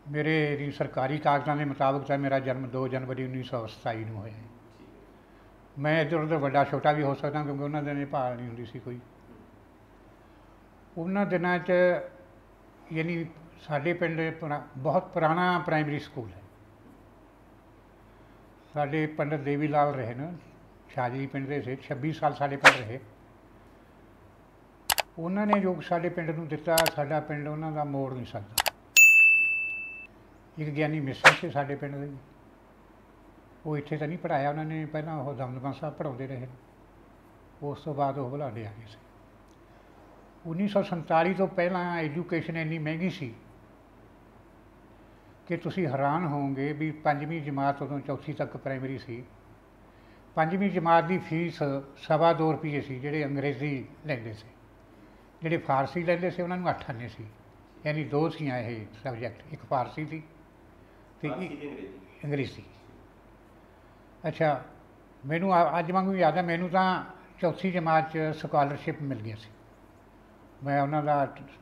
मेरे सरकारी कागजां के मुताबिक तो मेरा जन्म 2 जनवरी 1927 में होया है। मैं इधर उधर बड़ा छोटा भी हो सकता क्योंकि उन्होंने दिन भाल नहीं होंगी सी कोई। उन्होंने दिनों यानी साढ़े पिंड बहुत पुराना प्राइमरी स्कूल है। साढ़े पंडित देवी लाल रहे न शाहजी पिंड के थे, 26 साल साढ़े पिंड रहे। उन्होंने जो साढ़े पिंड को दिता, साडा पिंड उन्होंने मोड़ नहीं सकता। एक ज्ञानी मिस्टर से साढ़े पिंड के, वो इत्थे तो नहीं पढ़ाया उन्होंने, पहला वो दमदमा साहब पढ़ाते रहे, उस तो बाद वो बुलाडे आ गए थे। 1947 तो पहला एजुकेशन इन्नी महंगी सी कि तुसी हैरान होवोगे भी 5वीं जमात उदों चौथी तक प्राइमरी सी, 5वीं जमात की फीस ₹2.25 सी जिहड़े अंग्रेजी लैंदे सी। जिहड़े फारसी लैंदे सी उन्होंने 8 आने सी, यानी 2 सीआं ये सबजैक्ट, एक फारसी थी तो अंग्रेजी। अच्छा, मैनू अज वांगू याद है, मैनू तो चौथी जमात स्कॉलरशिप मिल गई सी। मैं उन्होंने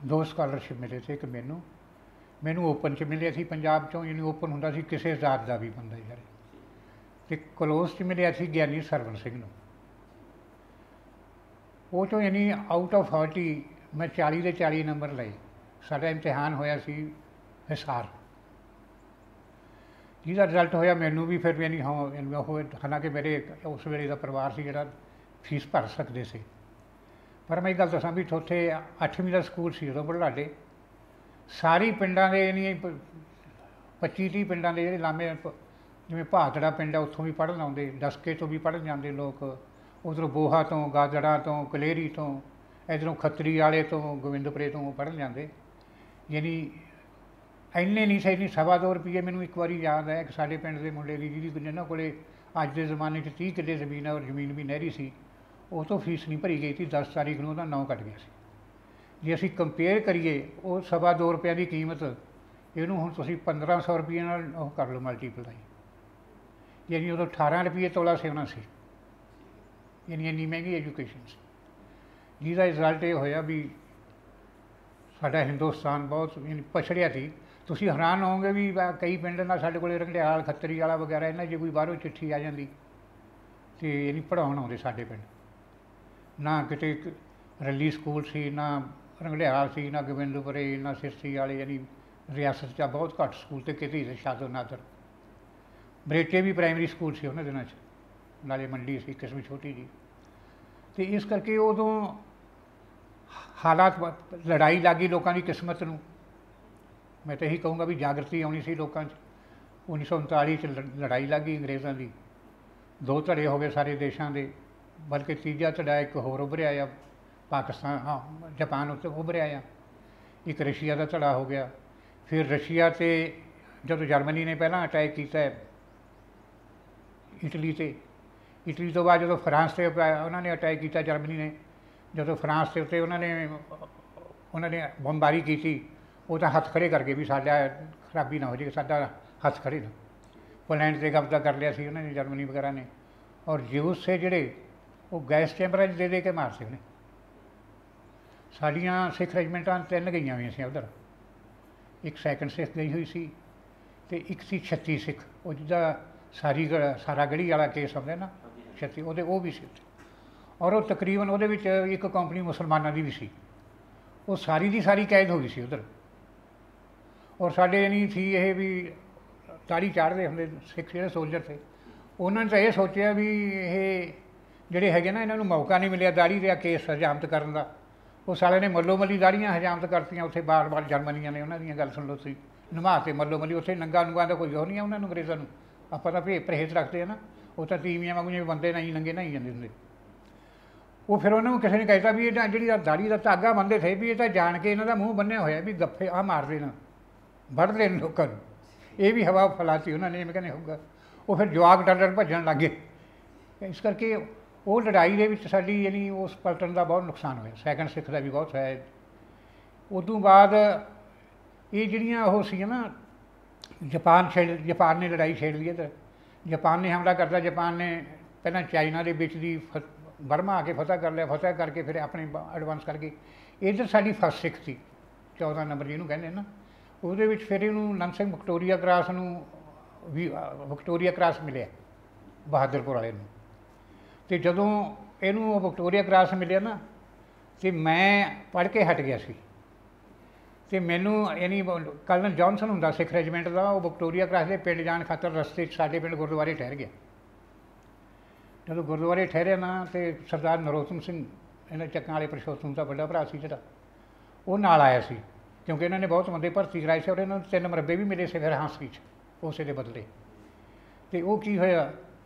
2 स्कॉलरशिप मिले थे, एक मैनू ओपन च मिले सी पंजाब चों, यानी ओपन होंदा सी किसी जात का भी बंदा यार, तो क्लोज च मिले सी ज्ञानी सरवण सिंह नूं। वो चो यानी आउट ऑफ 40 मैं 40 के 40 नंबर लए। साडा इम्तिहान होया सी हिसार, जिसका रिजल्ट होया मैनू भी फिर यानी हालांकि मेरे उस वेले का परिवार से जोड़ा फीस भर सकते थे, पर मैं एक गल दसा भी उत्थे 8वीं का स्कूल से उदों बुढ़लाडे सारी पिंडां दे यानी 25-30 पिंडां दे जिहड़े लामे, जिवें भातड़ा पिंड है उत्थों भी पढ़न आउंदे, डस्के तो भी पढ़न जाते लोग, उधरों बोहा तो, गाजड़ा तो, कलेरी तो, इधरों खत्तरी वाले तो, गोविंदपुरे तो पढ़न जाते। यानी इन्ने नहीं थे, इन्नी ₹2.25 मैनू एक बार याद है कि साढ़े पिंड के मुंडे की जिन्होंने को अज के जमाने 30 किले जमीन है और जमीन भी नहरी सी, वो तो फीस नहीं भरी गई थी। 10 तारीख को नाम कट गया सी। जे असीं कंपेयर करिए वो ₹2.25 की कीमत, इनू हुण तुसीं 1500 रुपये नाल कर लो मल्टीप्लाई, यानी उदों 18 रुपये तोला सोना सी। यानी इन्नी महंगी एजुकेशन सी, जिसका रिजल्ट ये होया भी साडा हिंदुस्तान बहुत यानी पछड़िया थी। तुसीं हैरान होवोगे भी कई पिंड ना साडे कोल रंगड़ियाल खत्तरी वाला वगैरह इन्हां जे कोई बाहरों चिट्ठी आ जाती तो यानी पढ़ाउण आउंदे साडे पिंड। ना किते रली स्कूल सी, ना रंगड़ियाल सी, ना गोविंदपुरे, ना सिरसी वाले, यानी रियासत च बहुत घट स्कूल, तो किते ही शादो नादर। बरेटे भी प्राइमरी स्कूल से उन्होंने दिनों, नाले मंडी सी किस्म छोटी जी। तो इस करके उदों हालात लड़ाई लग गई लोगों की किस्मत नूं। मैं तो यही कहूँगा भी जागृति आनी सी लोगों 1939 लड़ाई लग गई अंग्रेज़ों की, 2 धड़े हो गए सारे देशों के, बल्कि तीजा धड़ा एक होर उभरिया आ, पाकिस्तान जापान उत्ते उभरिया आ, एक रशिया का धड़ा हो गया। फिर रशिया से जब जर्मनी ने पहला अटैक किया इटली से, इटली तो बाद जो फ्रांस से उन्होंने अटैक किया जर्मनी ने, जो फ्रांस के उत्ते उन्होंने बमबारी की थी, वो तो हथ खड़े करके भी साडा खराबी ना हो जाए, साडा हथ खड़े ना। पोलैंड से कब्जा कर लिया सी उन्होंने, जर्मनी वगैरह ने। और ज्यूस से जोड़े वो गैस चैंबर दे के मारते उन्हें। साड़ियाँ सिख रेजिमेंटां 3 गई हुई सी उधर, एक सैकंड सिख गई हुई सी, तो एक सी 36 सिख, वो जिदा सारा गढ़ी वाला केस आਉਂਦਾ ना 36, वो भी सी। और वो तकरीबन वो एक कंपनी मुसलमानों की भी सी, वो सारी की सारी कैद हो गई सी उधर। और साढ़े यानी थी ये भी दाड़ी चाढ़ते होंगे सिख जो सोल्जर थे, उन्होंने तो यह सोचा भी ये जोड़े है ना इन्होंने मौका नहीं मिले दाड़ी का केस हजामत करने का। वो साले ने मल्लो मली दाड़ियाँ हजामत करतियाँ उत्थे, बार बार जर्मनिया ने उन्होंने गल सुन लो तुम, नवा के मल्लो मली उत्थे नंगा नुंगा का कोई वो नहीं है उन्होंने अंग्रेज़ों को। आप तो परहेज रखते हैं ना, वो तो तीवियाँ वांगू जिवें बंदे नहीं नंगे नहीं जाते होंगे। वो फिर उन्होंने किसी ने कहता भी ये जी दाड़ी का धागा बंदे थे भी ये तो जान के इन्हों का मूँह बन्या होया भी गप्फे आ मार देना, बढ़ देन लोगों को, ये भी हवा फैलाती उन्होंने, मैं कहने होगा। वो फिर जवाक डर डर भजन लग गए। इस करके वो लड़ाई के साड़ी यानी उस पलटन का बहुत नुकसान होया, सैकंड सिख का भी बहुत है। उदों बाद ये जड़ियाँ वो सी ना जापान ने लड़ाई छेड़ ली, तो जापान ने हमला करता, जापान ने पहला चाइना के बिच दी बर्मा आके फतह कर लिया, फतह करके फिर अपने एडवांस करके इधर साड़ी फर्स्ट सिख थी 14 नंबर जिन्होंने कहते ना, ਉਹਦੇ ਵਿੱਚ ਫਿਰ ਇਹਨੂੰ ਨੰਦ ਸਿੰਘ ਵਿਕਟੋਰੀਆ ਕਰਾਸ ਨੂੰ ਵੀ ਵਿਕਟੋਰੀਆ ਕਰਾਸ ਮਿਲਿਆ ਬਹਾਦਰਪੁਰ ਵਾਲੇ ਨੂੰ। ਅਤੇ ਜਦੋਂ ਇਹਨੂੰ ਉਹ ਵਿਕਟੋਰੀਆ ਕਰਾਸ ਮਿਲਿਆ ਨਾ, ਅਤੇ ਮੈਂ ਪੜ੍ਹ ਕੇ ਹਟ ਗਿਆ ਸੀ। ਅਤੇ ਮੈਨੂੰ ਯਾਨੀ ਕਰਨਲ ਜੌਨਸਨ ਹੁੰਦਾ ਸਿੱਖ ਰੈਜੀਮੈਂਟ ਦਾ, ਉਹ ਵਿਕਟੋਰੀਆ ਕਰਾਸ ਦੇ ਪਿੰਡ ਜਾਣ ਖਾਤਰ ਰਸਤੇ 'ਚ ਸਾਡੇ ਪਿੰਡ ਗੁਰਦੁਆਰੇ ਠਹਿਰ ਗਿਆ। ਜਦੋਂ ਗੁਰਦੁਆਰੇ ਠਹਿਰਿਆ ਨਾ, ਅਤੇ ਸਰਦਾਰ ਨਰੋਤਮ ਸਿੰਘ, ਇਹਨਾਂ ਚੱਕਾਂ ਵਾਲੇ ਪਰਸ਼ੋਤਮ ਦਾ ਵੱਡਾ ਭਰਾ ਸੀ ਜਿਹੜਾ, ਉਹ ਨਾਲ ਆਇਆ ਸੀ, ਕਿਉਂਕਿ ਇਹਨਾਂ ਨੇ ਬਹੁਤ ਬੰਦੇ ਭਰਤੀ ਕਰਾਏ ਸੀ, ਔਰ ਇਹਨਾਂ ਨੂੰ 3 ਮਰੱਬੇ ਵੀ ਮਿਲੇ ਸੀ ਫਿਰ ਹਾਂਸੀ 'ਚ ਉਸੇ ਦੇ ਬਦਲੇ। ਅਤੇ ਉਹ ਕੀ ਹੋਇਆ,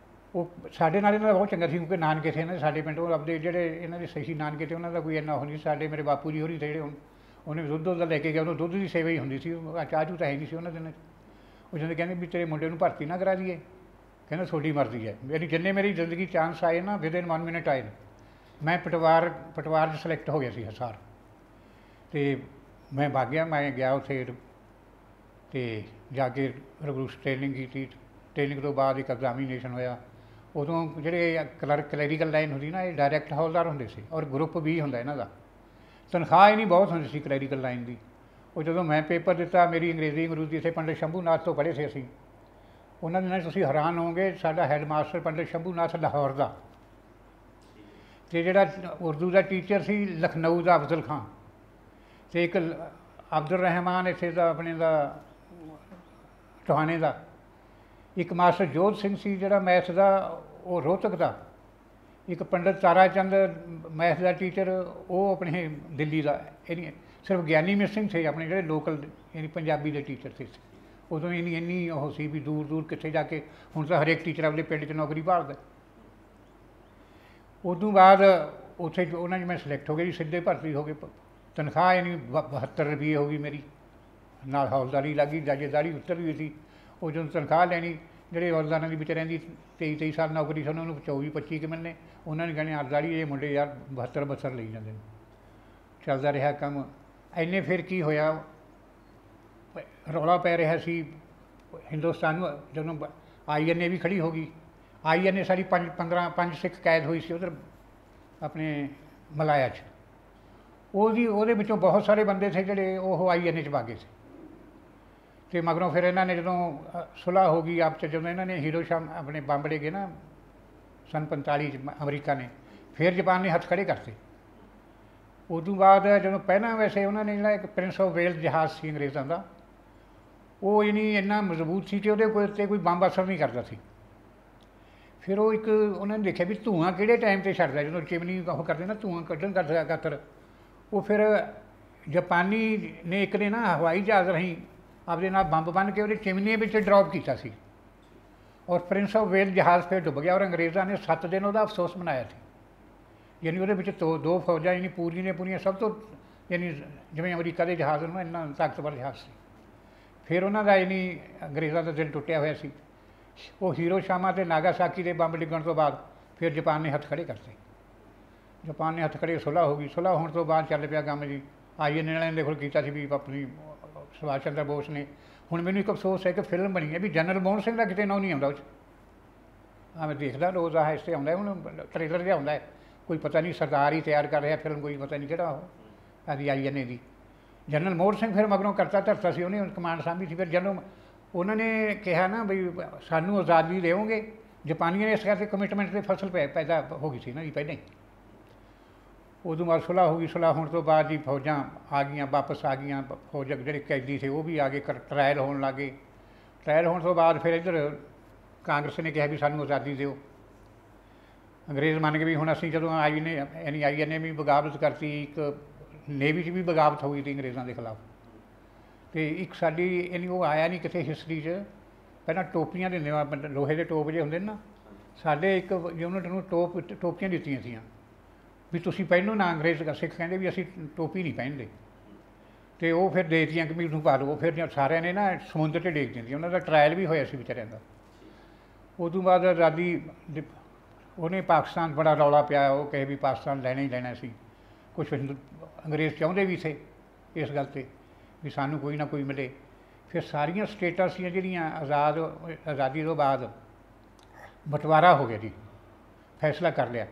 ਉਹ ਸਾਡੇ ਨਾਲ ਇਹਨਾਂ ਦਾ ਬਹੁਤ ਚੰਗਾ ਸੀ, ਕਿਉਂਕਿ ਨਾਨਕੇ ਸੀ ਇਹਨਾਂ ਦੇ ਸਾਡੇ ਪਿੰਡ। ਉਹ ਆਪਦੇ ਜਿਹੜੇ ਇਹਨਾਂ ਦੇ ਸਹੀ ਨਾਨਕੇ ਤੇ ਉਹਨਾਂ ਦਾ ਕੋਈ ਇੰਨਾ ਉਹ ਨਹੀਂ। ਸਾਡੇ ਮੇਰੇ ਬਾਪੂ ਜੀ ਹੋਰੀ ਤੇ ਜਿਹੜੇ ਉਹਨੇ ਦੁੱਧ ਦਾ ਲੈ ਕੇ ਗਿਆ, ਉਹਨੂੰ ਦੁੱਧ ਦੀ ਸੇਵਾ ਹੀ ਹੁੰਦੀ ਸੀ, ਚਾਹ ਚੂਹ ਤਾਂ ਹੈ ਨਹੀਂ ਸੀ ਉਹਨਾਂ ਦਿਨਾਂ 'ਚ। ਉਹ ਜਦੋਂ ਕਹਿੰਦੇ ਵੀ ਤੇਰੇ ਮੁੰਡੇ ਨੂੰ ਭਰਤੀ ਨਾ ਕਰਾ ਦਈਏ, ਕਹਿੰਦਾ ਤੁਹਾਡੀ ਮਰਜ਼ੀ ਹੈ। ਮੇਰੀ ਜਿੰਨੇ ਮੇਰੀ ਜ਼ਿੰਦਗੀ ਚਾਂਸ ਆਏ ਨਾ, ਵਿਦਿਨ 1 ਮਿੰਟ ਆਏ ਨੇ। ਮੈਂ ਪਟਵਾਰ 'ਚ ਸਿਲੈਕਟ ਹੋ ਗਿਆ ਸੀ ਹਿਸਾਰ, ਅਤੇ ਮੈਂ ਵਗ ਗਿਆ। ਮੈਂ ਗਿਆ ਉੱਥੇ ਅਤੇ ਜਾ ਕੇ ਰਗੂਸ ਟ੍ਰੇਨਿੰਗ ਕੀਤੀ। ਟ੍ਰੇਨਿੰਗ ਤੋਂ ਬਾਅਦ ਇੱਕ ਐਗਜ਼ਾਮੀਨੇਸ਼ਨ ਹੋਇਆ। ਉਦੋਂ ਜਿਹੜੇ ਕਲੈਰੀਕਲ ਲਾਈਨ ਹੁੰਦੀ ਨਾ, ਇਹ ਡਾਇਰੈਕਟ ਹੌਲਦਾਰ ਹੁੰਦੇ ਸੀ, ਔਰ ਗਰੁੱਪ ਵੀ ਹੁੰਦਾ ਇਹਨਾਂ ਦਾ। ਤਨਖਾਹ ਹੀ ਨਹੀਂ ਬਹੁਤ ਹੁੰਦੀ ਸੀ ਕਲੈਰੀਕਲ ਲਾਈਨ ਦੀ। ਉਹ ਜਦੋਂ ਮੈਂ ਪੇਪਰ ਦਿੱਤਾ, ਮੇਰੀ ਅੰਗਰੇਜ਼ੀ ਇੱਥੇ ਪੰਡਿਤ ਸ਼ੰਭੂਨਾਥ ਤੋਂ ਪੜ੍ਹੇ ਸੀ ਅਸੀਂ। ਉਹਨਾਂ ਦੇ ਨਾਲ ਤੁਸੀਂ ਹੈਰਾਨ ਹੋਵੋਗੇ, ਸਾਡਾ ਹੈੱਡ ਮਾਸਟਰ ਪੰਡਿਤ ਸ਼ੰਭੂਨਾਥ ਲਾਹੌਰ ਦਾ, ਅਤੇ ਜਿਹੜਾ ਉਰਦੂ ਦਾ ਟੀਚਰ ਸੀ ਲਖਨਊ ਦਾ ਅਫਜ਼ਲ ਖਾਂ, ਅਤੇ ਇੱਕ ਅਬਦੁਲ ਰਹਿਮਾਨ ਇੱਥੇ ਦਾ ਆਪਣੇ ਦਾ ਟੋਹਾਣੇ ਦਾ, ਇੱਕ ਮਾਸਟਰ ਜੋਧ ਸਿੰਘ ਸੀ ਜਿਹੜਾ ਮੈਥ ਦਾ, ਉਹ ਰੋਹਤਕ ਦਾ, ਇੱਕ ਪੰਡਿਤ ਤਾਰਾ ਚੰਦ ਮੈਥ ਦਾ ਟੀਚਰ, ਉਹ ਆਪਣੇ ਦਿੱਲੀ ਦਾ। ਇਹਨੀ ਸਿਰਫ ਗਿਆਨੀ ਮਿਸ ਸਿੰਘ ਸੀ ਆਪਣੇ ਜਿਹੜੇ ਲੋਕਲ ਯਾਨੀ ਪੰਜਾਬੀ ਦੇ ਟੀਚਰ ਸੀ। ਉਦੋਂ ਇੰਨੀ ਉਹ ਸੀ ਵੀ ਦੂਰ ਦੂਰ ਕਿੱਥੇ ਜਾ ਕੇ, ਹੁਣ ਤਾਂ ਹਰੇਕ ਟੀਚਰ ਆਪਣੇ ਪਿੰਡ 'ਚ ਨੌਕਰੀ ਭਾਲਦਾ। ਉਦੋਂ ਬਾਅਦ ਉੱਥੇ ਉਹਨਾਂ 'ਚ ਮੈਂ ਸਿਲੈਕਟ ਹੋ ਗਿਆ ਜੀ, ਸਿੱਧੇ ਭਰਤੀ ਹੋ ਗਏ। ਤਨਖਾਹ ਯਾਨੀ 72 ਰੁਪਏ ਹੋ ਗਈ ਮੇਰੀ, ਨਾਲ ਹੌਲਦਾਰੀ ਲੱਗ ਗਈ, ਜਾਜੇਦਾਰੀ ਉੱਤਰ ਗਈ ਸੀ। ਉਹ ਜਦੋਂ ਤਨਖਾਹ ਲੈਣੀ, ਜਿਹੜੇ ਹੌਲਦਾਰਾਂ ਦੀ ਵਿਚਾਰਿਆਂ ਦੀ 23 ਸਾਲ ਨੌਕਰੀ ਸੀ, ਉਹਨਾਂ ਨੂੰ 24-25 ਕੁ ਮਿਲਣੇ, ਉਹਨਾਂ ਨੇ ਕਹਿਣੇ ਹੌਲਦਾਰੀ ਇਹ ਮੁੰਡੇ ਯਾਰ 72 ਲਈ ਜਾਂਦੇ ਨੇ। ਚੱਲਦਾ ਰਿਹਾ ਕੰਮ। ਇੰਨੇ ਫਿਰ ਕੀ ਹੋਇਆ, ਰੌਲਾ ਪੈ ਰਿਹਾ ਸੀ ਹਿੰਦੁਸਤਾਨ ਨੂੰ। ਜਦੋਂ INA ਵੀ ਖੜ੍ਹੀ ਹੋ ਗਈ, INA ਸਾਡੀ 5 ਸਿੱਖ ਕੈਦ ਹੋਈ ਸੀ ਉੱਧਰ ਆਪਣੇ ਮਲਾਇਆ 'ਚ। ਉਹਦੇ ਵਿੱਚੋਂ ਬਹੁਤ ਸਾਰੇ ਬੰਦੇ ਸੀ ਜਿਹੜੇ ਉਹ INA 'ਚ ਵਗ ਗਏ ਸੀ। ਅਤੇ ਮਗਰੋਂ ਫਿਰ ਇਹਨਾਂ ਨੇ ਜਦੋਂ ਸੁਲ੍ਹਾ ਹੋ ਗਈ ਆਪ 'ਚ, ਜਦੋਂ ਇਹਨਾਂ ਨੇ ਹੀਰੋਸ਼ੀਮਾ ਆਪਣੇ ਬੰਬ ਡੇ ਗਏ ਨਾ ਸੰਨ 45 'ਚ ਅਮਰੀਕਾ ਨੇ, ਫਿਰ ਜਾਪਾਨ ਨੇ ਹੱਥ ਖੜ੍ਹੇ ਕਰਤੇ। ਉਦੋਂ ਬਾਅਦ ਜਦੋਂ ਪਹਿਲਾਂ ਵੈਸੇ ਉਹਨਾਂ ਨੇ ਜਿਹੜਾ ਇੱਕ ਪ੍ਰਿੰਸ ਆਫ ਵੇਲਜ਼ ਜਹਾਜ਼ ਸੀ ਅੰਗਰੇਜ਼ਾਂ ਦਾ, ਉਹ ਯਾਨੀ ਇੰਨਾ ਮਜ਼ਬੂਤ ਸੀ ਕਿ ਉਹਦੇ ਉੱਤੇ ਕੋਈ ਬੰਬ ਅਸਰ ਨਹੀਂ ਕਰਦਾ ਸੀ। ਫਿਰ ਉਹ ਇੱਕ ਉਹਨਾਂ ਨੇ ਦੇਖਿਆ ਵੀ ਧੂੰਆਂ ਕਿਹੜੇ ਟਾਈਮ 'ਤੇ ਛੱਡਦਾ, ਜਦੋਂ ਚਿਮਨੀ ਉਹ ਕਰਦੇ ਨਾ ਧੂੰਆਂ ਕੱਢਣ ਕਰਦਾ ਖਾਤਰ। ਉਹ ਫਿਰ ਜਾਪਾਨੀ ਨੇ ਇੱਕ ਨੇ ਨਾ ਹਵਾਈ ਜਹਾਜ਼ ਰਾਹੀਂ ਆਪਦੇ ਨਾਲ ਬੰਬ ਬੰਨ੍ਹ ਕੇ ਉਹਦੇ ਚਿਮਨੀ ਵਿੱਚ ਡਰੋਪ ਕੀਤਾ ਸੀ, ਔਰ ਪ੍ਰਿੰਸ ਆਫ ਵੇਲਜ਼ ਜਹਾਜ਼ ਫਿਰ ਡੁੱਬ ਗਿਆ। ਔਰ ਅੰਗਰੇਜ਼ਾਂ ਨੇ 7 ਦਿਨ ਉਹਦਾ ਅਫਸੋਸ ਮਨਾਇਆ ਸੀ। ਯਾਨੀ ਉਹਦੇ ਵਿੱਚ ਦੋ ਫੌਜਾਂ ਯਾਨੀ ਪੂਰੀਆਂ ਸਭ ਤੋਂ ਯਾਨੀ ਜਿਵੇਂ ਅਮਰੀਕਾ ਦੇ ਜਹਾਜ਼ ਨੂੰ ਇੰਨਾ ਤਾਕਤਵਰ ਜਹਾਜ਼ ਸੀ। ਫਿਰ ਉਹਨਾਂ ਦਾ ਯਾਨੀ ਅੰਗਰੇਜ਼ਾਂ ਦਾ ਦਿਲ ਟੁੱਟਿਆ ਹੋਇਆ ਸੀ। ਉਹ ਹੀਰੋਸ਼ੀਮਾ ਅਤੇ ਨਾਗਾਸਾਕੀ ਦੇ ਬੰਬ ਡਿੱਗਣ ਤੋਂ ਬਾਅਦ ਫਿਰ ਜਾਪਾਨ ਨੇ ਹੱਥ ਖੜ੍ਹੇ ਕਰਤੇ। ਜਾਪਾਨ ਨੇ ਹੱਥ ਖੜ੍ਹੇ, ਸੁਲ੍ਹਾ ਹੋ ਗਈ। ਸੁਲ੍ਹਾ ਹੋਣ ਤੋਂ ਬਾਅਦ ਚੱਲ ਪਿਆ ਕੰਮ ਜੀ। INA ਵਾਲਿਆਂ ਨੇ ਦੇਖੋ ਕੀਤਾ ਸੀ ਵੀ ਆਪਣੀ ਸੁਭਾਸ਼ ਚੰਦਰ ਬੋਸ ਨੇ। ਹੁਣ ਮੈਨੂੰ ਇੱਕ ਅਫਸੋਸ ਹੈ ਕਿ ਫਿਲਮ ਬਣੀ ਹੈ ਵੀ ਜਨਰਲ ਮੋਹਨ ਸਿੰਘ ਦਾ ਕਿਤੇ ਨਾਂ ਨਹੀਂ ਆਉਂਦਾ ਉਹ 'ਚ। ਮੈਂ ਦੇਖਦਾ ਰੋਜ਼ ਆਹ ਇਸ 'ਤੇ ਆਉਂਦਾ, ਹੁਣ ਟ੍ਰੇਲਰ ਜਿਹਾ ਆਉਂਦਾ, ਕੋਈ ਪਤਾ ਨਹੀਂ ਸਰਦਾਰ ਹੀ ਤਿਆਰ ਕਰ ਰਿਹਾ ਫਿਲਮ, ਕੋਈ ਪਤਾ ਨਹੀਂ ਕਿਹੜਾ ਉਹ ਆਦੀ INA ਦੀ। ਜਨਰਲ ਮੋਹਨ ਸਿੰਘ ਫਿਰ ਮਗਰੋਂ ਕਰਤਾ ਧਰਤਾ ਸੀ, ਉਹਨੇ ਕਮਾਂਡ ਸਾਂਭੀ ਸੀ। ਫਿਰ ਜਦੋਂ ਉਹਨਾਂ ਨੇ ਕਿਹਾ ਨਾ ਵੀ ਸਾਨੂੰ ਆਜ਼ਾਦੀ ਦਿਓਗੇ, ਜਾਪਾਨੀਆਂ ਨੇ ਇਸ ਕਰਕੇ ਕਮਿਟਮੈਂਟ 'ਤੇ ਫਸਲ ਪੈਦਾ ਹੋ ਗਈ ਸੀ ਨਾ ਜੀ ਪਹਿਲਾਂ ਹੀ। ਉਦੋਂ ਬਾਅਦ ਸੁਲ੍ਹਾ ਹੋ ਗਈ। ਸੁਲ੍ਹਾ ਹੋਣ ਤੋਂ ਬਾਅਦ ਜੀ ਫੌਜਾਂ ਆ ਗਈਆਂ, ਵਾਪਸ ਆ ਗਈਆਂ। ਫੌਜ ਜਿਹੜੇ ਕੈਦੀ ਸੀ ਉਹ ਵੀ ਆ ਗਏ, ਟਰਾਇਲ ਹੋਣ ਲੱਗ ਗਏ। ਟਰਾਇਲ ਹੋਣ ਤੋਂ ਬਾਅਦ ਫਿਰ ਇੱਧਰ ਕਾਂਗਰਸ ਨੇ ਕਿਹਾ ਵੀ ਸਾਨੂੰ ਆਜ਼ਾਦੀ ਦਿਓ। ਅੰਗਰੇਜ਼ ਮੰਨ ਗਏ ਵੀ ਹੁਣ ਅਸੀਂ ਜਦੋਂ INA ਵੀ ਬਗਾਵਤ ਕਰਤੀ, ਇੱਕ ਨੇਵੀ 'ਚ ਵੀ ਬਗਾਵਤ ਹੋ ਗਈ ਸੀ ਅੰਗਰੇਜ਼ਾਂ ਦੇ ਖਿਲਾਫ। ਅਤੇ ਇੱਕ ਸਾਡੀ ਯਾਨੀ ਉਹ ਆਇਆ ਨਹੀਂ ਕਿਸੇ ਹਿਸਟਰੀ 'ਚ, ਪਹਿਲਾਂ ਟੋਪੀਆਂ ਦਿੰਦੇ ਆ, ਲੋਹੇ ਦੇ ਟੋਪ ਜਿਹੇ ਹੁੰਦੇ ਨੇ ਨਾ, ਸਾਡੇ ਇੱਕ ਯੂਨਿਟ ਨੂੰ ਟੋਪੀਆਂ ਦਿੱਤੀਆਂ ਸੀਆਂ ਵੀ ਤੁਸੀਂ ਪਹਿਨੋ ਨਾ। ਅੰਗਰੇਜ਼ ਸਿੱਖ ਕਹਿੰਦੇ ਵੀ ਅਸੀਂ ਟੋਪੀ ਨਹੀਂ ਪਹਿਨਦੇ, ਅਤੇ ਉਹ ਫਿਰ ਦੇ ਦਿੱਤੀਆਂ ਕਮੀਜ਼ ਨੂੰ ਪਾ ਲਓ। ਫਿਰ ਸਾਰਿਆਂ ਨੇ ਨਾ ਸਮੁੰਦਰ 'ਤੇ ਡੇਕ ਦਿੰਦੀ। ਉਹਨਾਂ ਦਾ ਟਰਾਇਲ ਵੀ ਹੋਇਆ ਸੀ ਵਿਚਾਰਿਆਂ ਦਾ। ਉਦੋਂ ਬਾਅਦ ਆਜ਼ਾਦੀ ਉਹਨੇ ਪਾਕਿਸਤਾਨ ਬੜਾ ਰੌਲਾ ਪਿਆ, ਉਹ ਕਹੇ ਵੀ ਪਾਕਿਸਤਾਨ ਲੈਣਾ ਹੀ ਲੈਣਾ ਸੀ। ਕੁਛ ਅੰਗਰੇਜ਼ ਚਾਹੁੰਦੇ ਵੀ ਸੀ ਇਸ ਗੱਲ 'ਤੇ ਵੀ ਸਾਨੂੰ ਕੋਈ ਨਾ ਕੋਈ ਮਿਲੇ। ਫਿਰ ਸਾਰੀਆਂ ਸਟੇਟਾਂ ਸੀਆਂ ਜਿਹੜੀਆਂ ਆਜ਼ਾਦੀ ਤੋਂ ਬਾਅਦ ਬਟਵਾਰਾ ਹੋ ਗਿਆ ਜੀ, ਫੈਸਲਾ ਕਰ ਲਿਆ।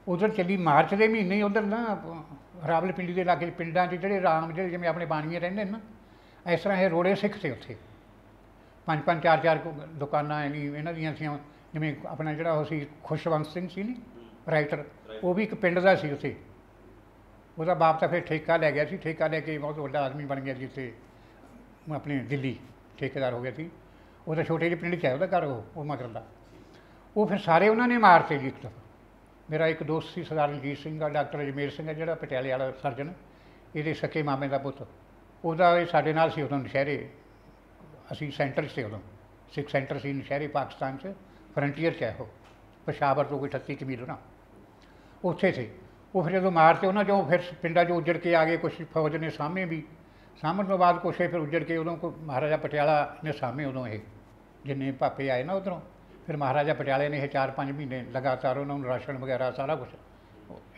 ਉਧਰ ਚੱਲੀ ਮਾਰਚ ਦੇ ਮਹੀਨੇ ਹੀ ਉੱਧਰ ਨਾ ਰਾਵਲਪਿੰਡੀ ਦੇ ਲਾਗੇ ਪਿੰਡਾਂ 'ਚ ਜਿਹੜੇ ਜਿਵੇਂ ਆਪਣੇ ਬਾਣੀਏ ਰਹਿੰਦੇ ਨੇ ਨਾ, ਇਸ ਤਰ੍ਹਾਂ ਇਹ ਰੋੜੇ ਸਿੱਖ ਸੀ ਉੱਥੇ, ਪੰਜ ਪੰਜ ਚਾਰ ਚਾਰ ਦੁਕਾਨਾਂ ਯਾਨੀ ਇਹਨਾਂ ਦੀਆਂ ਸੀ, ਜਿਵੇਂ ਆਪਣਾ ਜਿਹੜਾ ਉਹ ਸੀ ਖੁਸ਼ਵੰਤ ਸਿੰਘ ਸੀ ਨਹੀਂ ਰਾਈਟਰ, ਉਹ ਵੀ ਇੱਕ ਪਿੰਡ ਦਾ ਸੀ ਉੱਥੇ। ਉਹਦਾ ਬਾਪ ਤਾਂ ਫਿਰ ਠੇਕਾ ਲੈ ਗਿਆ ਸੀ, ਠੇਕਾ ਲੈ ਕੇ ਬਹੁਤ ਵੱਡਾ ਆਦਮੀ ਬਣ ਗਿਆ ਜੀ ਉੱਥੇ, ਆਪਣੇ ਦਿੱਲੀ ਠੇਕੇਦਾਰ ਹੋ ਗਿਆ ਸੀ। ਉਹ ਤਾਂ ਛੋਟੇ ਜਿਹੇ ਪਿੰਡ 'ਚ ਹੈ ਉਹਦਾ ਘਰ, ਉਹ ਮਗਰ ਦਾ। ਉਹ ਫਿਰ ਸਾਰੇ ਉਹਨਾਂ ਨੇ ਮਾਰਤੇ ਜੀ ਇੱਕ ਦਫਾ। ਮੇਰਾ ਇੱਕ ਦੋਸਤ ਸੀ ਸਰਦਾਰ ਰਣਜੀਤ ਸਿੰਘ ਦਾ, ਡਾਕਟਰ ਅਜਮੇਰ ਸਿੰਘ ਹੈ ਜਿਹੜਾ ਪਟਿਆਲੇ ਵਾਲਾ ਸਰਜਨ, ਇਹਦੇ ਸਕੇ ਮਾਮੇ ਦਾ ਪੁੱਤ, ਉਹਦਾ ਇਹ ਸਾਡੇ ਨਾਲ ਸੀ ਉਦੋਂ ਨਸ਼ਹਿਰੇ, ਅਸੀਂ ਸੈਂਟਰ 'ਚ ਸੀ ਉਦੋਂ, ਸਿੱਖ ਸੈਂਟਰ ਸੀ ਨਸ਼ਹਿਰੇ ਪਾਕਿਸਤਾਨ 'ਚ, ਫਰੰਟੀਅਰ 'ਚ ਹੈ ਉਹ, ਪਸ਼ਾਵਰ ਤੋਂ ਕੋਈ 38 ਕੁ ਮੀਲ ਨਾ, ਉੱਥੇ ਸੀ। ਉਹ ਫਿਰ ਜਦੋਂ ਮਾਰਤੇ ਉਹਨਾਂ 'ਚੋਂ ਫਿਰ ਪਿੰਡਾਂ 'ਚ ਉੱਜੜ ਕੇ ਆ ਗਏ, ਕੁਛ ਫੌਜ ਨੇ ਸਾਹਮਣੇ ਵੀ, ਸਾਂਭਣ ਤੋਂ ਬਾਅਦ ਕੁਛ ਫਿਰ ਉੱਜੜ ਕੇ ਉਦੋਂ ਕੋਈ ਮਹਾਰਾਜਾ ਪਟਿਆਲਾ ਨੇ ਸਾਹਮਣੇ, ਉਦੋਂ ਇਹ ਜਿੰਨੇ ਭਾਪੇ ਆਏ ਨਾ ਉੱਧਰੋਂ, ਫਿਰ ਮਹਾਰਾਜਾ ਪਟਿਆਲੇ ਨੇ ਇਹ 4-5 ਮਹੀਨੇ ਲਗਾਤਾਰ ਉਹਨਾਂ ਨੂੰ ਰਾਸ਼ਨ ਵਗੈਰਾ ਸਾਰਾ ਕੁਛ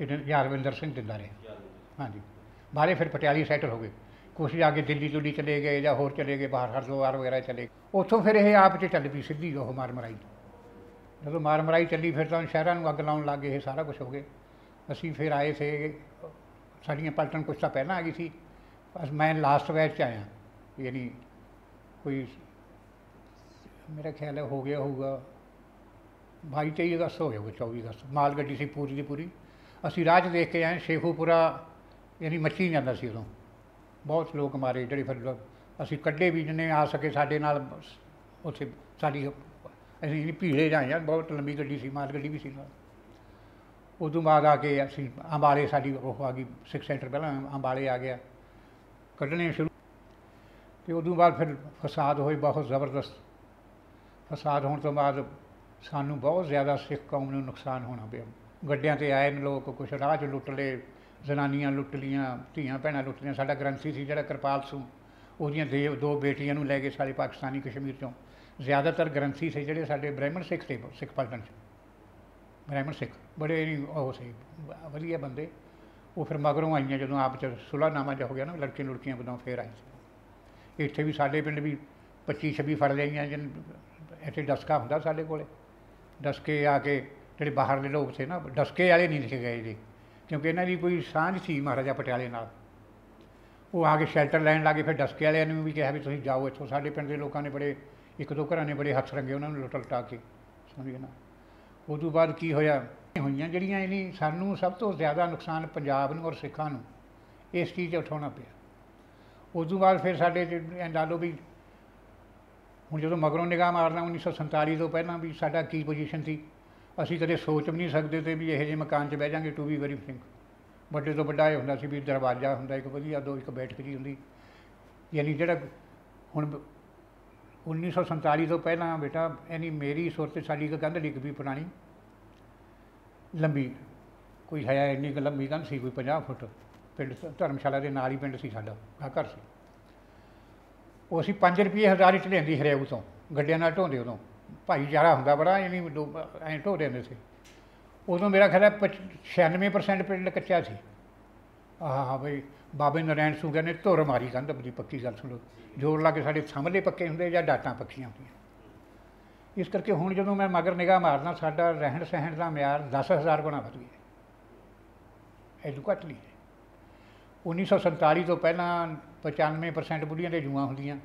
ਇਹ ਯਾਦਵਿੰਦਰ ਸਿੰਘ ਦਿੰਦਾ ਰਿਹਾ। ਹਾਂਜੀ, ਬਾਹਰੇ ਫਿਰ ਪਟਿਆਲੀ ਸੈਟਲ ਹੋ ਗਏ, ਕੁਛ ਜਾ ਕੇ ਦਿੱਲੀ ਦੁੱਲੀ ਚਲੇ ਗਏ ਜਾਂ ਹੋਰ ਚਲੇ ਗਏ ਬਾਹਰ, ਹਰਿਦੁਆਰ ਵਗੈਰਾ ਚਲੇ ਗਏ। ਉੱਥੋਂ ਫਿਰ ਇਹ ਆਪ 'ਚ ਚੱਲ ਪਈ ਸਿੱਧੀ ਉਹ ਮਾਰ ਮਰਾਈ। ਜਦੋਂ ਮਾਰ ਮਰਾਈ ਚੱਲੀ ਫਿਰ ਤਾਂ ਸ਼ਹਿਰਾਂ ਨੂੰ ਅੱਗ ਲਾਉਣ ਲੱਗ ਗਏ, ਇਹ ਸਾਰਾ ਕੁਛ ਹੋ ਗਏ। ਅਸੀਂ ਫਿਰ ਆਏ ਥੇ, ਸਾਡੀਆਂ ਪਲਟਨ ਕੁਛ ਤਾਂ ਪਹਿਲਾਂ ਆ ਗਈ ਸੀ, ਬਸ ਮੈਂ ਲਾਸਟ ਬੈਚ 'ਚ ਆਇਆ, ਯਾਨੀ ਕੋਈ ਮੇਰਾ ਖਿਆਲ ਹੈ ਹੋ ਗਿਆ ਹੋਊਗਾ 22-23 ਅਗਸਤ ਹੋ ਗਿਆ ਹੋਊਗਾ, 24 ਅਗਸਤ। ਮਾਲ ਗੱਡੀ ਸੀ ਪੂਰੀ ਦੀ ਪੂਰੀ, ਅਸੀਂ ਰਾਹ 'ਚ ਦੇਖ ਕੇ ਆਏ, ਸ਼ੇਖੂਪੁਰਾ ਯਾਨੀ ਮੱਚੀ ਜਾਂਦਾ ਸੀ ਉਦੋਂ, ਬਹੁਤ ਲੋਕ ਮਾਰੇ ਜਿਹੜੇ ਫਿਰ ਅਸੀਂ ਕੱਢੇ ਵੀ ਜਿੰਨੇ ਆ ਸਕੇ ਸਾਡੇ ਨਾਲ। ਉੱਥੇ ਸਾਡੀ ਅਸੀਂ ਭੀੜੇ ਜਾਏ ਆ, ਬਹੁਤ ਲੰਬੀ ਗੱਡੀ ਸੀ, ਮਾਲ ਗੱਡੀ ਵੀ ਸੀ ਨਾਲ। ਉਦੋਂ ਬਾਅਦ ਆ ਕੇ ਅਸੀਂ ਅੰਬਾਲੇ, ਸਾਡੀ ਉਹ ਆ ਗਈ ਸਿੱਖ ਸੈਂਟਰ, ਪਹਿਲਾਂ ਅੰਬਾਲੇ ਆ ਗਿਆ, ਕੱਢਣੇ ਸ਼ੁਰੂ। ਅਤੇ ਉਦੋਂ ਬਾਅਦ ਫਿਰ ਫਸਾਦ ਹੋਏ ਬਹੁਤ ਜ਼ਬਰਦਸਤ। ਫਸਾਦ ਹੋਣ ਤੋਂ ਬਾਅਦ ਸਾਨੂੰ ਬਹੁਤ ਜ਼ਿਆਦਾ ਸਿੱਖ ਕੌਮ ਨੂੰ ਨੁਕਸਾਨ ਹੋਣਾ ਪਿਆ। ਗੱਡਿਆਂ 'ਤੇ ਆਏ ਨੇ ਲੋਕ, ਕੁਛ ਰਾਹ 'ਚ ਲੁੱਟ ਲਏ, ਜ਼ਨਾਨੀਆਂ ਲੁੱਟ ਲਈਆਂ, ਧੀਆਂ ਭੈਣਾਂ ਲੁੱਟ ਲਈਆਂ। ਸਾਡਾ ਗ੍ਰੰਥੀ ਸੀ ਜਿਹੜਾ ਕਿਰਪਾਲ ਸਿੰਘ, ਉਹਦੀਆਂ 2 ਬੇਟੀਆਂ ਨੂੰ ਲੈ ਕੇ ਸਾਰੇ ਪਾਕਿਸਤਾਨੀ ਕਸ਼ਮੀਰ 'ਚੋਂ। ਜ਼ਿਆਦਾਤਰ ਗ੍ਰੰਥੀ ਸੀ ਜਿਹੜੇ ਸਾਡੇ ਬ੍ਰਾਹਮਣ ਸਿੱਖ ਸੀ, ਸਿੱਖ ਪਲਟਨ 'ਚ ਬ੍ਰਾਹਮਣ ਸਿੱਖ ਬੜੇ ਉਹ ਸੀ, ਵਧੀਆ ਬੰਦੇ। ਉਹ ਫਿਰ ਮਗਰੋਂ ਆਈਆਂ ਜਦੋਂ ਆਪ 'ਚ ਸੁਲ੍ਹਾਨਾਮਾ ਜਿਹਾ ਹੋ ਗਿਆ ਨਾ, ਲੜਕੇ ਲੁੜਕੀਆਂ ਬਦੋਂ ਫਿਰ ਆਏ ਸੀ। ਇੱਥੇ ਵੀ ਸਾਡੇ ਪਿੰਡ ਵੀ 25-26 ਫੜ ਲਈਆਂ। ਇੱਥੇ ਡਸਕਾ ਹੁੰਦਾ ਸਾਡੇ ਕੋਲ, ਡਸਕੇ ਆ ਕੇ ਜਿਹੜੇ ਬਾਹਰਲੇ ਲੋਕ ਸੀ ਨਾ, ਡਸਕੇ ਵਾਲੇ ਨਹੀਂ ਲਿਖੇ ਗਏ ਜੀ, ਕਿਉਂਕਿ ਇਹਨਾਂ ਦੀ ਕੋਈ ਸਾਂਝ ਸੀ ਮਹਾਰਾਜਾ ਪਟਿਆਲੇ ਨਾਲ। ਉਹ ਆ ਕੇ ਸ਼ੈਲਟਰ ਲੈਣ ਲੱਗੇ, ਫਿਰ ਡਸਕੇ ਵਾਲਿਆਂ ਨੂੰ ਵੀ ਕਿਹਾ ਵੀ ਤੁਸੀਂ ਜਾਓ ਇੱਥੋਂ। ਸਾਡੇ ਪਿੰਡ ਦੇ ਲੋਕਾਂ ਨੇ ਬੜੇ, 1-2 ਘਰਾਂ ਨੇ ਬੜੇ ਹੱਥ ਰੰਗੇ ਉਹਨਾਂ ਨੂੰ ਲੁੱਟ ਲਟਾ ਕੇ, ਸਮਝੇ ਨਾ। ਉਦੋਂ ਬਾਅਦ ਕੀ ਹੋਇਆ, ਹੋਈਆਂ ਜਿਹੜੀਆਂ ਇਹਨੀ ਸਾਨੂੰ ਸਭ ਤੋਂ ਜ਼ਿਆਦਾ ਨੁਕਸਾਨ ਪੰਜਾਬ ਨੂੰ ਔਰ ਸਿੱਖਾਂ ਨੂੰ ਇਸ ਚੀਜ਼ 'ਚ ਉਠਾਉਣਾ ਪਿਆ। ਉਦੋਂ ਬਾਅਦ ਫਿਰ ਸਾਡੇ ਲਾ ਲਓ ਵੀ ਹੁਣ ਜਦੋਂ ਮਗਰੋਂ ਨਿਗਾਹ ਮਾਰਨਾ 1947 ਤੋਂ ਪਹਿਲਾਂ ਵੀ ਸਾਡਾ ਕੀ ਪੋਜੀਸ਼ਨ ਸੀ, ਅਸੀਂ ਕਦੇ ਸੋਚ ਵੀ ਨਹੀਂ ਸਕਦੇ ਤੇ ਵੀ ਇਹੋ ਜਿਹੇ ਮਕਾਨ 'ਚ ਬਹਿ ਜਾਂਗੇ। ਟੂ ਬੀ ਵੈਰੀ ਫਰੈਂਕ, ਵੱਡੇ ਤੋਂ ਵੱਡਾ ਇਹ ਹੁੰਦਾ ਸੀ ਵੀ ਦਰਵਾਜ਼ਾ ਹੁੰਦਾ ਇੱਕ ਵਧੀਆ, ਇੱਕ ਬੈਠਕ ਜੀ ਹੁੰਦੀ। ਯਾਨੀ ਜਿਹੜਾ ਹੁਣ 1947 ਤੋਂ ਪਹਿਲਾਂ ਬੇਟਾ, ਯਾਨੀ ਮੇਰੀ ਸੁਰਤ ਸਾਡੀ ਇੱਕ ਕੰਧ ਡਿੱਗ ਪਈ ਪੁਰਾਣੀ ਲੰਬੀ, ਕੋਈ ਹੈ ਇੰਨੀ ਕੁ ਲੰਬੀ ਕੰਧ ਸੀ, ਕੋਈ 50 ਫੁੱਟ। ਪਿੰਡ ਧਰਮਸ਼ਾਲਾ ਦੇ ਨਾਲ ਹੀ ਪਿੰਡ ਸੀ ਸਾਡਾ, ਘਰ ਸੀ। ਉਹ ਅਸੀਂ 5 ਰੁਪਏ ਹਜ਼ਾਰ 'ਚ ਲਿਆਂਦੀ ਹਰਿਆਊ ਤੋਂ, ਗੱਡਿਆਂ ਨਾਲ ਢੋਂਦੇ। ਉਦੋਂ ਭਾਈਚਾਰਾ ਹੁੰਦਾ ਬੜਾ, ਯਾਨੀ ਐਂ ਢੋ ਦਿੰਦੇ ਸੀ। ਉਦੋਂ ਮੇਰਾ ਖਿਆਲ ਹੈ 96% ਪਿੰਡ ਕੱਚਾ ਸੀ। ਆਹ ਬਈ ਬਾਬੇ ਨਾਰਾਇਣ ਸੂਗਿਆ ਨੇ ਧੁਰ ਮਾਰੀ ਕੰਧ ਦੀ, ਪੱਕੀ ਗੱਲ ਸੁਣੋ, ਜ਼ੋਰ ਲਾ ਕੇ। ਸਾਡੇ ਸਾਹਮਣੇ ਪੱਕੇ ਹੁੰਦੇ ਜਾਂ ਡਾਟਾਂ ਪੱਕੀਆਂ ਹੁੰਦੀਆਂ। ਇਸ ਕਰਕੇ ਹੁਣ ਜਦੋਂ ਮੈਂ ਮਗਰ ਨਿਗਾਹ ਮਾਰਦਾ, ਸਾਡਾ ਰਹਿਣ ਸਹਿਣ ਦਾ ਮਿਆਰ 10,000 ਗੁਣਾ ਵੱਧ ਗਿਆ, ਐਡੂ ਘੱਟ ਨਹੀਂ ਹੈ। 1947 ਤੋਂ ਪਹਿਲਾਂ 95% ਬੁੱਢੀਆਂ ਦੇ ਜੂਆਂ ਹੁੰਦੀਆਂ।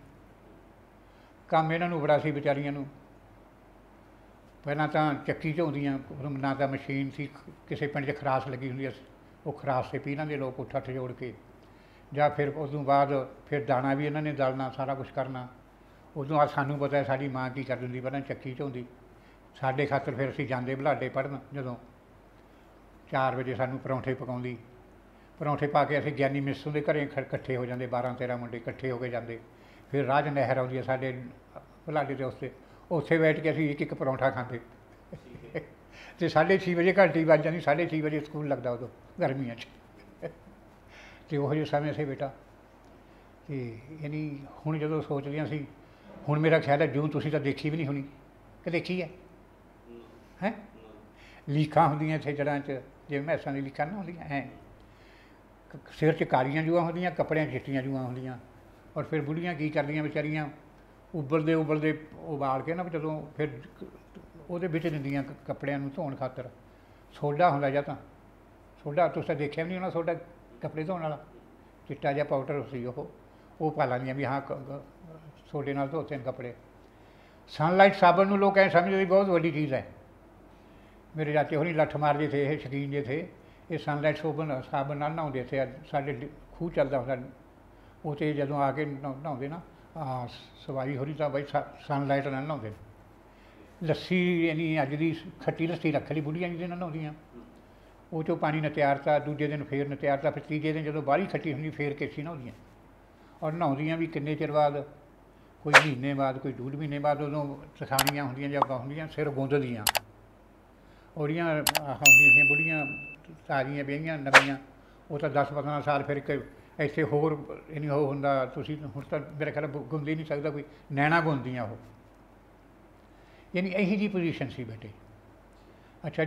ਕੰਮ ਇਹਨਾਂ ਨੂੰ ਬੜਾ ਸੀ ਵਿਚਾਰੀਆਂ ਨੂੰ। ਪਹਿਲਾਂ ਤਾਂ ਚੱਕੀ ਝੋਂਦੀਆਂ, ਨਾ ਤਾਂ ਮਸ਼ੀਨ ਸੀ, ਕਿਸੇ ਪਿੰਡ 'ਚ ਖਰਾਸ ਲੱਗੀ ਹੁੰਦੀ, ਉਹ ਖਰਾਸ 'ਤੇ ਪੀ ਲੈਂਦੇ ਲੋਕ ਉੱਠ ਜੋੜ ਕੇ। ਜਾਂ ਫਿਰ ਉਦੋਂ ਬਾਅਦ ਫਿਰ ਦਾਣਾ ਵੀ ਇਹਨਾਂ ਨੇ ਦਲਣਾ, ਸਾਰਾ ਕੁਛ ਕਰਨਾ। ਉਦੋਂ ਬਾਅਦ ਸਾਨੂੰ ਪਤਾ ਸਾਡੀ ਮਾਂ ਕੀ ਕਰ ਦਿੰਦੀ, ਪਹਿਲਾਂ ਚੱਕੀ ਝੋਂਦੀ ਸਾਡੇ ਖਾਤਰ। ਫਿਰ ਅਸੀਂ ਜਾਂਦੇ ਬੁਲਾਡੇ ਪੜ੍ਹਨ, ਜਦੋਂ 4 ਵਜੇ ਸਾਨੂੰ ਪਰੌਂਠੇ ਪਕਾਉਂਦੀ। ਪਰੌਂਠੇ ਪਾ ਕੇ ਅਸੀਂ ਗਿਆਨੀ ਮਿਸੋਂ ਦੇ ਘਰੇ ਇਕੱਠੇ ਹੋ ਜਾਂਦੇ, 12-13 ਮੁੰਡੇ ਇਕੱਠੇ ਹੋ ਕੇ ਜਾਂਦੇ। ਫਿਰ ਰਾਹ 'ਚ ਨਹਿਰ ਆਉਂਦੀ ਹੈ ਸਾਡੇ ਬੁਲਾਡੇ ਦੇ ਉੱਤੇ, ਉੱਥੇ ਬੈਠ ਕੇ ਅਸੀਂ ਇੱਕ ਪਰੌਂਠਾ ਖਾਂਦੇ। ਅਤੇ 6:30 ਵਜੇ ਘੰਟੀ ਵੱਜ ਜਾਂਦੀ, 6:30 ਵਜੇ ਸਕੂਲ ਲੱਗਦਾ ਉਦੋਂ ਗਰਮੀਆਂ 'ਚ। ਅਤੇ ਉਹੋ ਜਿਹੇ ਸਮੇਂ ਸੀ ਬੇਟਾ। ਅਤੇ ਯਾਨੀ ਹੁਣ ਜਦੋਂ ਸੋਚਦੇ ਹਾਂ ਅਸੀਂ, ਹੁਣ ਮੇਰਾ ਖਿਆਲ ਹੈ ਜੂੰ ਤੁਸੀਂ ਤਾਂ ਦੇਖੀ ਵੀ ਨਹੀਂ ਹੋਣੀ, ਕਿ ਦੇਖੀ ਹੈ? ਹੈਂ, ਲੀਕਾਂ ਹੁੰਦੀਆਂ ਇੱਥੇ ਜੜ੍ਹਾਂ 'ਚ, ਜਿਵੇਂ ਮੈਸਾਂ ਦੀ ਲੀਕਾਂ ਨਾ ਹੁੰਦੀਆਂ, ਐਂ ਸਿਰ 'ਚ ਕਾਲੀਆਂ ਜੂਆਂ ਹੁੰਦੀਆਂ, ਕੱਪੜਿਆਂ 'ਚ ਚਿੱਟੀਆਂ ਜੂਆਂ ਹੁੰਦੀਆਂ। ਔਰ ਫਿਰ ਬੁੱਢੀਆਂ ਕੀ ਕਰਦੀਆਂ ਵਿਚਾਰੀਆਂ, ਉਬਲਦੇ ਉਬਾਲ ਕੇ ਨਾ, ਜਦੋਂ ਫਿਰ ਉਹਦੇ ਵਿੱਚ ਦਿੰਦੀਆਂ ਕੱਪੜਿਆਂ ਨੂੰ ਧੋਣ ਖਾਤਰ। ਸੋਡਾ ਹੁੰਦਾ ਜਾਂ ਤਾਂ ਸੋਡਾ, ਤੁਸੀਂ ਤਾਂ ਦੇਖਿਆ ਵੀ ਨਹੀਂ ਹੋਣਾ, ਸੋਡਾ ਕੱਪੜੇ ਧੋਣ ਵਾਲਾ ਚਿੱਟਾ ਜਿਹਾ ਪਾਊਡਰ ਸੀ। ਉਹ ਪਾ ਲੈਂਦੀਆਂ ਵੀ ਹਾਂ ਸੋਡੇ ਨਾਲ ਧੋਤੇ ਨੇ ਕੱਪੜੇ। ਸਨਲਾਈਟ ਸਾਬਣ ਨੂੰ ਲੋਕ ਐਂ ਸਮਝਦੇ ਬਹੁਤ ਵੱਡੀ ਚੀज़ है। मेरे चाचे होनी लठ मारते थे, ये शकीन जे थे, ये सनलाइट साबन नाल नहाते थे। साढ़े खूह चलता होंदा, उत्ते जदों आके नहाते ना सवाई होनी तो बई सनलाइट नाल नहाते। लस्सी इन्नी अज दी खट्टी लस्सी रख ली बुढ़ियां जी नहाउंदियां, वो चो पानी नत्यारता, दूजे दिन फिर नत्यारता, फिर तीजे दिन जदों बाहली खट्टी होंदी फिर केसी नहाउंदियां। और नहाउंदियां भी किन्ने चिर बाद, कोई महीने बाद, कोई 2 महीने बाद, उदों तसाणियां होंदियां जां होंदियां सिर गुंददियां। ਉਹਦੀਆਂ ਹੁੰਦੀਆਂ ਬੁੜੀਆਂ ਤਾਜ਼ੀਆਂ ਵਿਆਹੀਆਂ ਨਵੀਆਂ, ਉਹ ਤਾਂ 10-15 ਸਾਲ ਫਿਰ ਇੱਕ ਇੱਥੇ ਹੋਰ ਨਹੀਂ ਉਹ ਹੁੰਦਾ। ਤੁਸੀਂ ਹੁਣ ਤਾਂ ਮੇਰੇ ਖਿਆਲ ਗੁੰਦ ਹੀ ਨਹੀਂ ਸਕਦਾ ਕੋਈ, ਨੈਣਾ ਗੁੰਦੀਆਂ ਉਹ, ਯਾਨੀ ਇਹੀ ਜਿਹੀ ਪੋਜੀਸ਼ਨ ਸੀ ਬੇਟੇ। ਅੱਛਾ।